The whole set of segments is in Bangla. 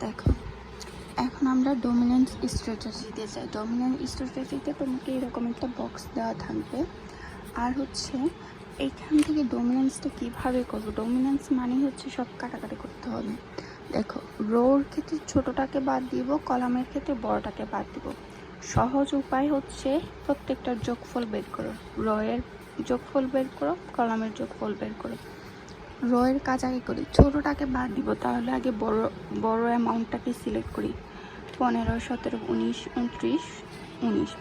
দেখো, এখন আমরা ডমিনেন্ট স্ট্র্যাটেজিতে যাই। ডমিনেন্ট স্ট্র্যাটেজিতে তোমাকে এরকম একটা বক্স দেওয়া থাকবে, আর হচ্ছে এইখান থেকে ডমিনেন্সটা কীভাবে করবো। ডমিনেন্স মানে হচ্ছে সব কাটাকাটি করতে হবে। দেখো, রোর ক্ষেত্রে ছোটোটাকে বাদ দিব, কলামের ক্ষেত্রে বড়টাকে বাদ দিব। সহজ উপায় হচ্ছে প্রত্যেকটার যোগফল বের করো। রয়ের যোগফল বের করো, কলামের যোগফল বের করো। রয়ের কাজ আগে করি, ছোটোটাকে বাদ দিব, তাহলে আগে বড় অ্যামাউন্টটাকে সিলেক্ট করি। 15, 17, 19, 29, 19,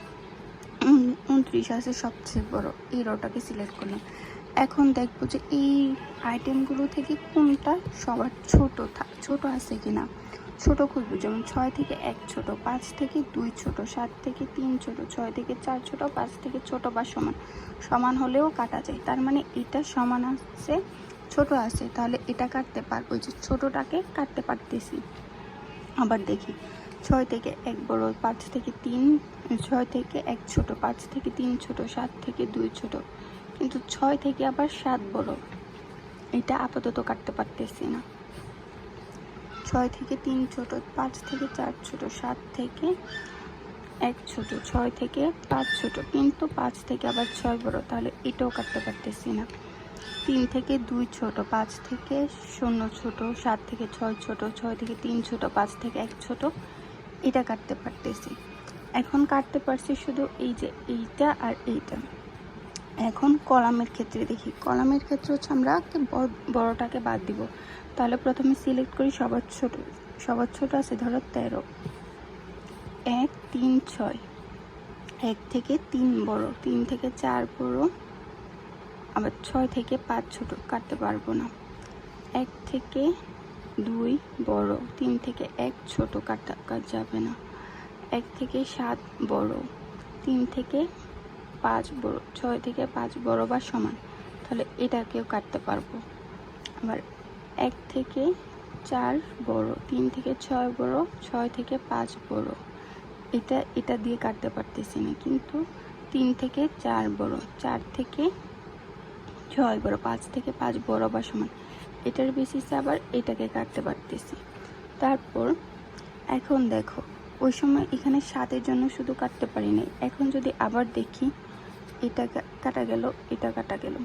29 আছে সবচেয়ে বড়, এই রোটাকে সিলেক্ট করলাম। এখন দেখবো যে এই আইটেমগুলো থেকে কোনটা সবার ছোট আছে কিনা। ছোট খুঁজবো, যেমন 6 থেকে 1 ছোট, 5 থেকে 2 ছোট, 7 থেকে 3 ছোট, 6 থেকে 4 ছোট, 5 থেকে ছোট বা সমান হলেও কাটা যায়। তার মানে এটা সমান আছে, ছোট আছে, তাহলে এটা কাটতে পারবো, যে ছোটটাকে কাটতে পারতেছি। আবার দেখি, 6 থেকে 1 বড়, 5 থেকে 3, 6 থেকে 1 ছোট, 5 থেকে 3 ছোট, 7 থেকে 2 ছোট, কিন্তু 6 থেকে আবার 7 বড়, এটা আপাতত কাটতে পারতেছি না। 6 থেকে 3 ছোট, 5 থেকে 4 ছোট, 7 থেকে 1 ছোট, 6 থেকে 5 ছোট, কিন্তু 5 থেকে আবার 6 বড়, তাহলে এটাও কাটতে পারতেছি না। 3 থেকে 2 ছোট, 5 থেকে 0 ছোট, 7 থেকে 6 ছোট, 6 থেকে 3 ছোট, 5 থেকে 1 ছোট, এটা কাটতে পারতেছি। এখন কাটতে পারছি শুধু এই যে এইটা আর এইটা। এখন কলামের ক্ষেত্রে দেখি, কলামের ক্ষেত্রে হচ্ছে আমরা বড়টাকে বাদ দিব। তাহলে প্রথমে সিলেক্ট করি সবার ছোট আছে ধরো 13, 1, 3, 6, 1 থেকে 3 বড়, 3 থেকে 4 বড়, আবার 6 থেকে 5 ছোট, কাটতে পারবো না। 1 থেকে 2 বড়, 3 থেকে 1 ছোট, কাটা যাবে না। 1 থেকে 7 বড়, 3 থেকে 5 বড়, 6 থেকে 5 বড় বা সমান, তাহলে এটাকেও কাটতে পারবো। আবার 1 থেকে 4 বড়, 3 থেকে 6 বড়, 6 থেকে 5 বড়, এটা দিয়ে কাটতে পারতেছি না। কিন্তু 3 থেকে 4 বড়, 4 থেকে 6 বড়, 5 থেকে 5 বড় বা সমান, এটার বেসিসে আবার এটাকে কাটতে পারতেছি। তারপর এখন দেখো, ওই সময় এখানে 7-এর জন্য শুধু কাটতে পারি নাই। এখন যদি আবার দেখি, এটা কাটা গেল, এটা কাটা গেল,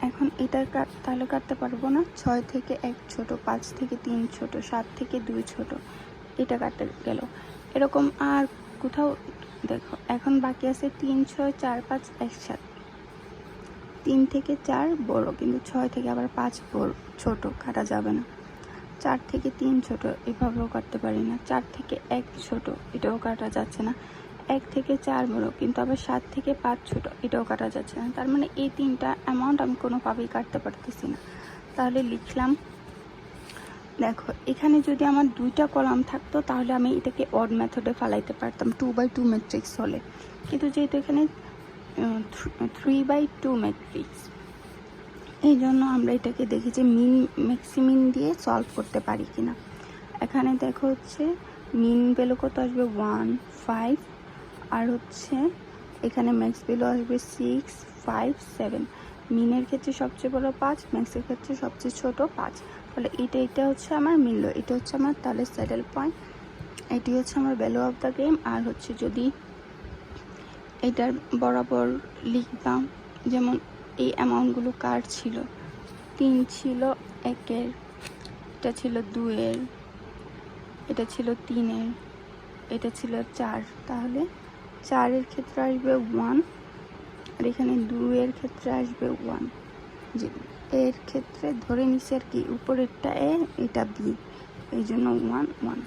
এখন এটা তাহলে কাটতে পারবো না। 6 থেকে 1 ছোট, 5 থেকে 3 ছোট, 7 থেকে 2 ছোট, এটা কাটতে গেল। এরকম আর কোথাও দেখো, এখন বাকি আছে 3, 6, 4, 5, 1, 7। 3 থেকে 4 বড়, কিন্তু 6 থেকে আবার 5 বড়, ছোট, কাটা যাবে না। 4 থেকে 3 ছোট, এভাবেও কাটতে পারি না। 4 থেকে 1 ছোট, এটাও কাটা যাচ্ছে না। 1 থেকে 4 বড়, কিন্তু আবার 7 থেকে 5 ছোট, এটাও কাটা যাচ্ছে না। তার মানে এই 3টা অ্যামাউন্ট আমি কোনোভাবেই কাটতে পারতেছি না। তাহলে লিখলাম, দেখো এখানে যদি আমার 2টা কলাম থাকতো, তাহলে আমি এটাকে অড মেথডে ফালাইতে পারতাম 2x2 ম্যাট্রিক্স হলে। কিন্তু যেহেতু এখানে 3x2 ম্যাট্রিক্স, এই জন্য আমরা এটাকে দেখি যে ম্যাক্সিমিন দিয়ে সলভ করতে পারি কিনা। এখানে দেখো হচ্ছে মিন ভ্যালু কত আসবে 1, 5, আর হচ্ছে এখানে ম্যাক্স ভ্যালু আসবে 6, 5, 7। মিনের ক্ষেত্রে সবচেয়ে বড় 5, ম্যাক্সের ক্ষেত্রে সবচেয়ে ছোট 5। তাহলে এটা হচ্ছে আমার মিলল, এটা হচ্ছে আমার তাহলে স্যাডেল পয়েন্ট, এটি হচ্ছে আমার ভ্যালু অফ দ্য গেম। আর হচ্ছে যদি এটার বরাবর লিখতাম, যেমন এই অ্যামাউন্টগুলো কার ছিল, 3 ছিল 1-এর, এটা ছিল 2-এর, এটা ছিল 3-এর, এটা ছিল 4, তাহলে 4-এর ক্ষেত্রে আসবে 1, আর এখানে 2-এর ক্ষেত্রে আসবে 1। যে এর ক্ষেত্রে ধরে নিচ্ছে আর কি, উপরেরটা এ, এটা বি, এই জন্য 1, 1।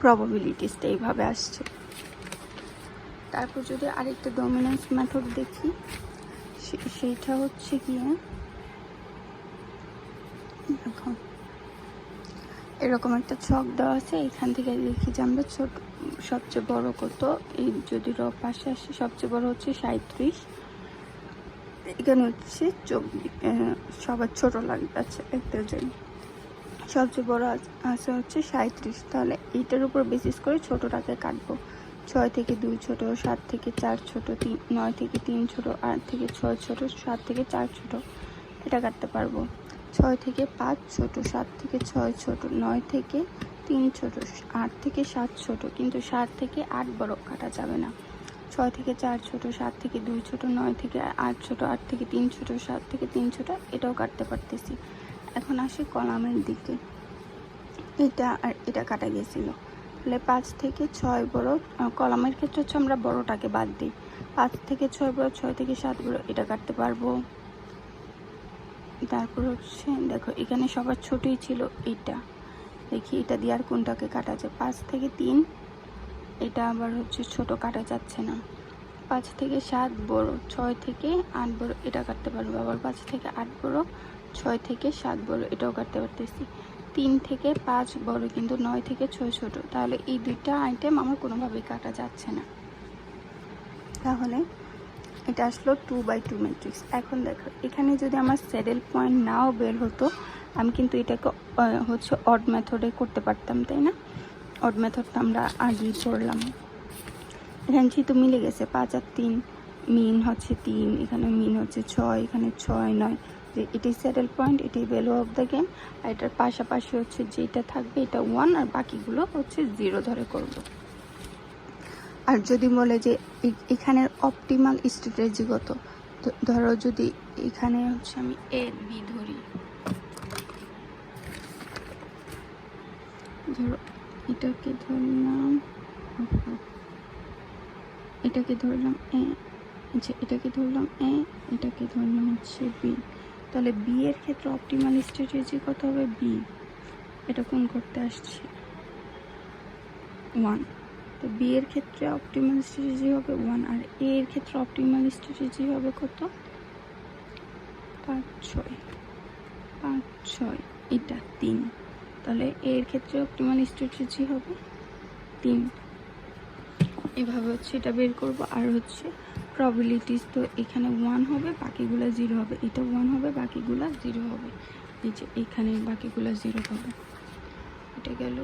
প্রবাবিলিটিসটা এইভাবে আসছে। তারপর যদি আরেকটা ডমিনেন্স মেথড দেখি, সেইটা হচ্ছে গিয়ে দেখো, এরকম একটা ছক দেওয়া আছে, এখান থেকে দেখি যে আমরা সবচেয়ে বড় কত, এই যদি র পাশে আসে সবচেয়ে বড় হচ্ছে 37, এখানে হচ্ছে 24, সবার ছোট লাগবে। আচ্ছা, একটা জন্য সবচেয়ে বড় আছে হচ্ছে 37, তাহলে এইটার উপর বেসিস করে ছোটটাকে কাটবো। 6 থেকে 2 ছোট, 7 থেকে 4 ছোট, 9 থেকে 3 ছোট, 8 থেকে 6 ছোট, 7 থেকে 4 ছোট, এটা কাটতে পারবো। 6 থেকে 5 ছোট, 7 থেকে 6 ছোট, 9 থেকে 3 ছোট, 8 থেকে 7 ছোট, কিন্তু 7 থেকে 8 বড় কাটা যাবে না। 6 থেকে 4 ছোট, 7 থেকে 2 ছোট, 9 থেকে 8 ছোট, 8 থেকে 3 ছোট, 7 থেকে 3 ছোট, এটাও কাটতে পারতেছি। এখন আসি কলামের দিকে, এটা আর এটা কাটা গেছিলো, তাহলে 5 থেকে 6 বড়, কলামের ক্ষেত্রে হচ্ছে আমরা বড়টাকে বাদ দিই, 5 থেকে 6 বড়, 6 থেকে 7 বড়, এটা কাটতে পারবো। তারপর হচ্ছে দেখো এখানে সবার ছোটই ছিল এটা, দেখি এটা দিয়ে আর কোনটাকে কাটা যায়। 5 থেকে 3, এটা আবার হচ্ছে ছোট, কাটা যাচ্ছে না। 5 থেকে 7 বড়, 6 থেকে 8 বড়, এটা কাটতে পারবো। আবার 5 থেকে 8 বড়, 6 থেকে 7 বড়, এটাও কাটতে পারতেছি। 3 থেকে 5 বড়, কিন্তু 9 থেকে 6 ছোট, তাহলে এই দুইটা আইটেম আমার কোনোভাবেই কাটা যাচ্ছে না। তাহলে এটা আসলো 2x2 ম্যাট্রিক্স। এখন দেখো এখানে যদি আমার স্যাডেল পয়েন্ট নাও বের হতো, আমি কিন্তু এটাকে হচ্ছে অড মেথডে করতে পারতাম, তাই না? অড মেথডটা আমরা আগেই পড়লাম। এখানে যেহেতু মিলে গেছে 5 আর 3, মিন হচ্ছে 3, এখানে মিন হচ্ছে 6, এখানে 6, 9, যে এটাই স্যাডেল পয়েন্ট, এটাই ভ্যালু অফ দ্য গেম। আর এটার পাশাপাশি হচ্ছে যেটা থাকবে এটা 1, আর বাকিগুলো হচ্ছে 0 ধরে করব। আর যদি বলে যে এখানের অপটিমাল স্ট্র্যাটেজি কত, ধরো যদি এখানে হচ্ছে আমি এ বি ধরি, ধরো এটাকে ধরলাম, এটাকে ধরলাম এ, আচ্ছা এটাকে ধরলাম এ, এটাকে ধরলাম হচ্ছে বি, তাহলে বি এর ক্ষেত্রে অপটিমাল স্ট্র্যাটেজি কত হবে? বি, এটা কোন করতে আসছে? 1, তো বি এর ক্ষেত্রে অপটিমাল স্ট্র্যাটেজি হবে 1, আর এ এর ক্ষেত্রে অপটিমাল স্ট্র্যাটেজি হবে কত? 5, 6, 5, 6, এটা 3, তাহলে এ এর ক্ষেত্রে অপটিমাল স্ট্র্যাটেজি হবে 3। এভাবে হচ্ছে এটা বের করব। আর হচ্ছে প্রবাবিলিটিস, তো এখানে 1 হবে, বাকিগুলো 0 হবে, এটা 1 হবে, বাকিগুলো 0 হবে, এই যে এখানে বাকিগুলো 0 হবে। এটা গেল